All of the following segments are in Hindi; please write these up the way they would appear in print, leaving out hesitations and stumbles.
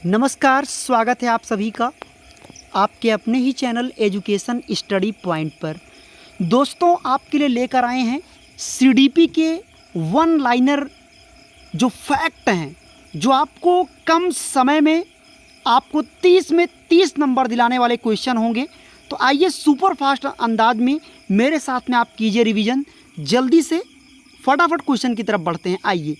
नमस्कार, स्वागत है आप सभी का आपके अपने ही चैनल एजुकेशन स्टडी पॉइंट पर। दोस्तों, आपके लिए लेकर आए हैं सीडीपी के वन लाइनर जो फैक्ट हैं, जो आपको कम समय में आपको 30 में 30 नंबर दिलाने वाले क्वेश्चन होंगे। तो आइए सुपर फास्ट अंदाज में मेरे साथ में आप कीजिए रिवीजन। जल्दी से फटाफट क्वेश्चन की तरफ बढ़ते हैं। आइए,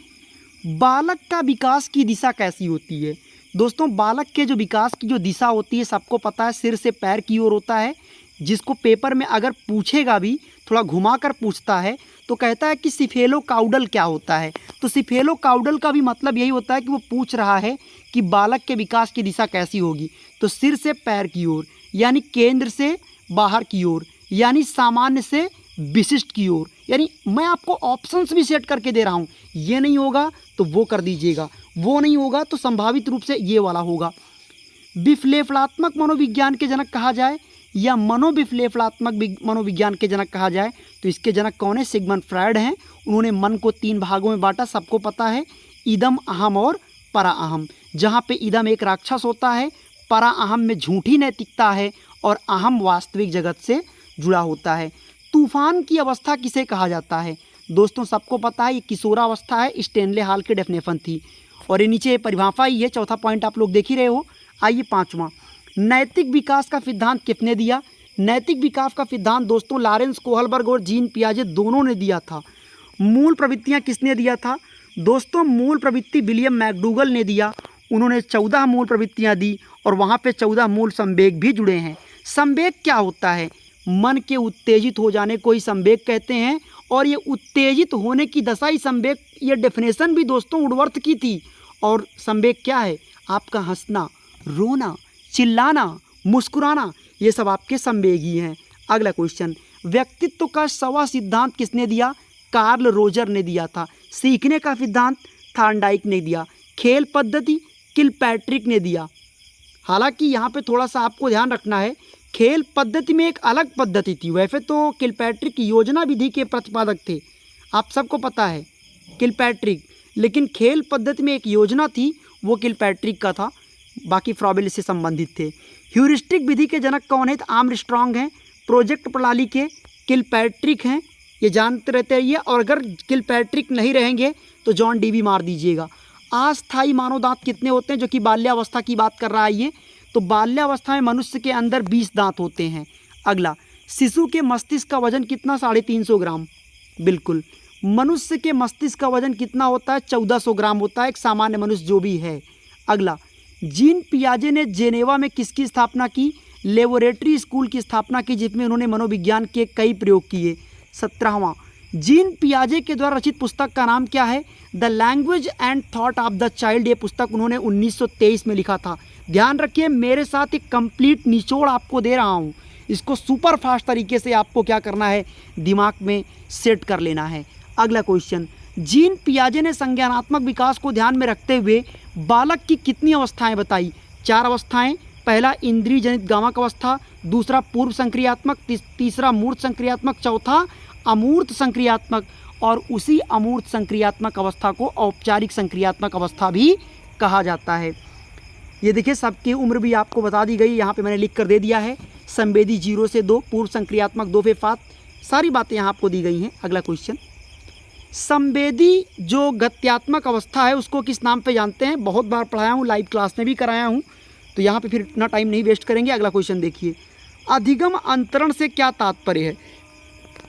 बालक का विकास की दिशा कैसी होती है? दोस्तों, बालक के जो विकास की जो दिशा होती है सबको पता है, सिर से पैर की ओर होता है। जिसको पेपर में अगर पूछेगा भी, थोड़ा घुमा कर पूछता है तो कहता है कि सिफेलोकाउडल क्या होता है। तो सिफेलोकाउडल का भी मतलब यही होता है कि वो पूछ रहा है कि बालक के विकास की दिशा कैसी होगी। तो सिर से पैर की ओर, यानी केंद्र से बाहर की ओर, यानी सामान्य से विशिष्ट की ओर। यानी मैं आपको ऑप्शंस भी सेट करके दे रहा हूँ, ये नहीं होगा तो वो कर दीजिएगा, वो नहीं होगा तो संभावित रूप से ये वाला होगा। विश्लेषणात्मक मनोविज्ञान के जनक कहा जाए या मनोविश्लेषणात्मक मनोविज्ञान के जनक कहा जाए तो इसके जनक कौन है? सिगमंड फ्रायड हैं। उन्होंने मन को 3 भागों में बांटा, सबको पता है, इदम, अहम और परा अहम। जहाँ पे इदम एक राक्षस होता है, परा अहम में झूठी नैतिकता है और अहम वास्तविक जगत से जुड़ा होता है। तूफान की अवस्था किसे कहा जाता है? दोस्तों, सबको पता है ये किशोरावस्था है, स्टेनले हाल की डेफिनेशन थी और ये नीचे परिभाषा ही है। चौथा पॉइंट आप लोग देख ही रहे हो। आइए पांचवा, नैतिक विकास का सिद्धांत किसने दिया? नैतिक विकास का सिद्धांत दोस्तों लॉरेंस कोहलबर्ग और जीन पियाजे दोनों ने दिया था। मूल प्रवृत्तियां किसने दिया था? दोस्तों, मूल प्रवृत्ति विलियम मैकडूगल ने दिया। उन्होंने 14 मूल प्रवृत्तियां दी और वहाँ पे 14 मूल संवेग भी जुड़े हैं। संवेग क्या होता है? मन के उत्तेजित हो जाने को ही संवेग कहते हैं और ये उत्तेजित होने की दशा ही संवेग। ये डेफिनेशन भी दोस्तों वुडवर्थ की थी। और संवेग क्या है? आपका हंसना, रोना, चिल्लाना, मुस्कुराना, ये सब आपके संवेग ही हैं। अगला क्वेश्चन, व्यक्तित्व का 6वां सिद्धांत किसने दिया? कार्ल रोजर ने दिया था। सीखने का सिद्धांत थॉर्नडाइक ने दिया। खेल पद्धति किलपैट्रिक ने दिया। हालांकि यहाँ पे थोड़ा सा आपको ध्यान रखना है, खेल पद्धति में एक अलग पद्धति थी। वैसे तो किलपैट्रिक योजना विधि के प्रतिपादक थे, आप सबको पता है किलपैट्रिक, लेकिन खेल पद्धति में एक योजना थी, वो किलपैट्रिक का था, बाकी फ्रॉबेल से संबंधित थे। ह्यूरिस्टिक विधि के जनक कौन है? तो आर्मस्ट्रांग हैं। प्रोजेक्ट प्रणाली के किलपैट्रिक हैं, ये जानते रहते रहिए। और अगर किलपैट्रिक नहीं रहेंगे तो जॉन डीवी मार दीजिएगा। अस्थायी मानव दांत कितने होते हैं? जो कि बाल्यावस्था की बात कर रहा है ये। तो बाल्यावस्था में मनुष्य के अंदर 20 दांत होते हैं। अगला, शिशु के मस्तिष्क का वजन कितना? 350 ग्राम। बिल्कुल। मनुष्य के मस्तिष्क का वजन कितना होता है? 1400 ग्राम होता है, एक सामान्य मनुष्य जो भी है। अगला, जीन पियाजे ने जेनेवा में किसकी स्थापना की? लेबोरेटरी स्कूल की स्थापना की, जिसमें उन्होंने मनोविज्ञान के कई प्रयोग किए। 17वां, जीन पियाजे के द्वारा रचित पुस्तक का नाम क्या है? The language and thought of the child. ये पुस्तक उन्होंने 1923 में लिखा था। ध्यान रखिए, मेरे साथ एक कंप्लीट निचोड़ आपको दे रहा हूँ, इसको सुपर फास्ट तरीके से आपको क्या करना है? दिमाग में सेट कर लेना है। अगला क्वेश्चन, जीन पियाजे ने संज्ञानात्मक विकास को ध्यान में रखते हुए बालक की कितनी अवस्थाएं बताई? 4 अवस्थाएं। पहला इंद्रिय जनित गामक अवस्था, दूसरा पूर्व संक्रियात्मक, तीसरा मूर्त संक्रियात्मक, चौथा अमूर्त संक्रियात्मक और उसी अमूर्त संक्रियात्मक अवस्था को औपचारिक संक्रियात्मक अवस्था भी कहा जाता है। ये देखिए, सबकी उम्र भी आपको बता दी गई, यहाँ पे मैंने लिख कर दे दिया है। संवेदी 0 से 2, पूर्व संक्रियात्मक 2 से 7, सारी बातें यहाँ आपको दी गई हैं। अगला क्वेश्चन, संवेदी जो गत्यात्मक अवस्था है उसको किस नाम पे जानते हैं? बहुत बार पढ़ाया हूँ, लाइव क्लास में भी कराया हूँ, तो यहाँ पे फिर इतना टाइम नहीं वेस्ट करेंगे। अगला क्वेश्चन देखिए, अधिगम अंतरण से क्या तात्पर्य है?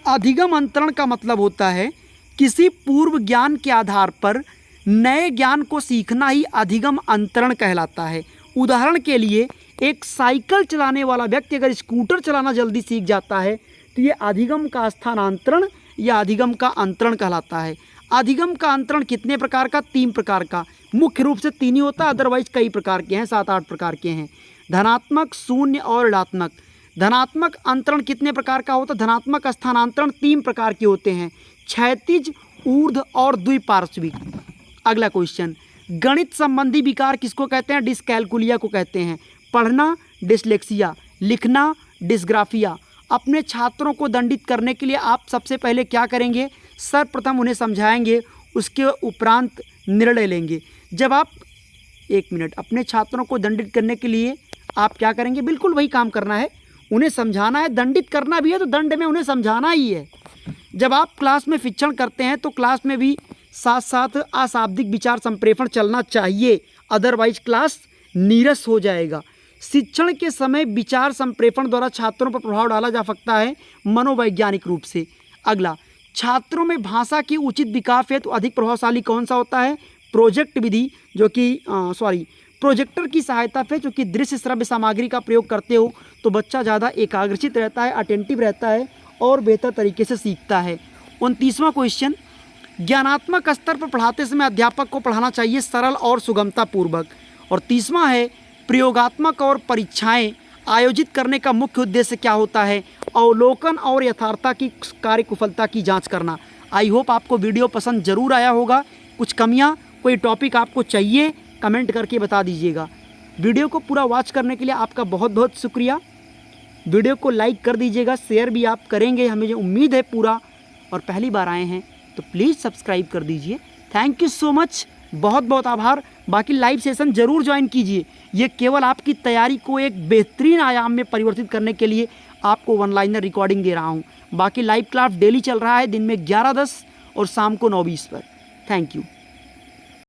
अधिगम अंतरण का मतलब होता है किसी पूर्व ज्ञान के आधार पर नए ज्ञान को सीखना ही अधिगम अंतरण कहलाता है। उदाहरण के लिए, एक साइकिल चलाने वाला व्यक्ति अगर स्कूटर चलाना जल्दी सीख जाता है तो ये अधिगम का स्थानांतरण या अधिगम का अंतरण कहलाता है। अधिगम का अंतरण कितने प्रकार का? 3 प्रकार का। मुख्य रूप से 3 ही होता है, अदरवाइज कई प्रकार के हैं, 7-8 प्रकार के हैं। धनात्मक, शून्य और ऋणात्मक। धनात्मक अंतरण कितने प्रकार का होता है? धनात्मक स्थानांतरण 3 प्रकार के होते हैं, क्षैतिज, ऊर्ध्व और द्विपार्श्विक। अगला क्वेश्चन, गणित संबंधी विकार किसको कहते हैं? डिस्कैलकुलिया को कहते हैं। पढ़ना डिसलेक्सिया, लिखना डिस्ग्राफिया। अपने छात्रों को दंडित करने के लिए आप सबसे पहले क्या करेंगे? सर्वप्रथम उन्हें समझाएंगे, उसके उपरांत निर्णय लेंगे। जब आप 1 मिनट। अपने छात्रों को दंडित करने के लिए आप क्या करेंगे, बिल्कुल वही काम करना है, उन्हें समझाना है। दंडित करना भी है तो दंड में उन्हें समझाना ही है। जब आप क्लास में शिक्षण करते हैं तो क्लास में भी साथ साथ अशाब्दिक विचार संप्रेषण चलना चाहिए, अदरवाइज क्लास नीरस हो जाएगा। शिक्षण के समय विचार संप्रेषण द्वारा छात्रों पर प्रभाव डाला जा सकता है मनोवैज्ञानिक रूप से। अगला, छात्रों में भाषा की उचित विकास हेतु अधिक प्रभावशाली कौन सा होता है, प्रोजेक्ट विधि, जो कि प्रोजेक्टर की सहायता से, जो कि दृश्य श्रव्य सामग्री का प्रयोग करते हो तो बच्चा ज़्यादा एकाग्रचित रहता है, अटेंटिव रहता है और बेहतर तरीके से सीखता है। 29वां क्वेश्चन, ज्ञानात्मक स्तर पर पढ़ाते समय अध्यापक को पढ़ाना चाहिए सरल और सुगमता पूर्वक। और 30वां है, प्रयोगात्मक और परीक्षाएं आयोजित करने का मुख्य उद्देश्य क्या होता है, अवलोकन और यथार्थता की कार्यकुशलता की जांच करना। आई होप आपको वीडियो पसंद जरूर आया होगा। कुछ कमियां, कोई टॉपिक आपको चाहिए, कमेंट करके बता दीजिएगा। वीडियो को पूरा वॉच करने के लिए आपका बहुत बहुत शुक्रिया। वीडियो को लाइक कर दीजिएगा, शेयर भी आप करेंगे, हमें जो उम्मीद है पूरा। और पहली बार आए हैं तो प्लीज़ सब्सक्राइब कर दीजिए। थैंक यू सो मच, बहुत बहुत आभार। बाकी लाइव सेशन ज़रूर ज्वाइन कीजिए, ये केवल आपकी तैयारी को एक बेहतरीन आयाम में परिवर्तित करने के लिए आपको वन लाइनर रिकॉर्डिंग दे रहा हूँ। बाकी लाइव क्लास डेली चल रहा है, दिन में 11:10 और शाम को 9:20 पर। Thank you.